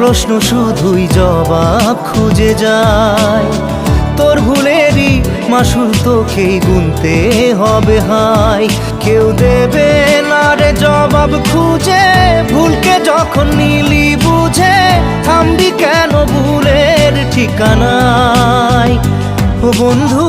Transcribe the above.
প্রশ্ন শুধুই জবাব খুঁজে যায়। তোর ভুলেরই মাসুল তোকেই গুনতে হবে হাই। কেউ দেবে না রে জবাব খুঁজে, ভুলকে যখন নিলি বুঝে থামবি কেন ভুলের ঠিকানায়। ও বন্ধু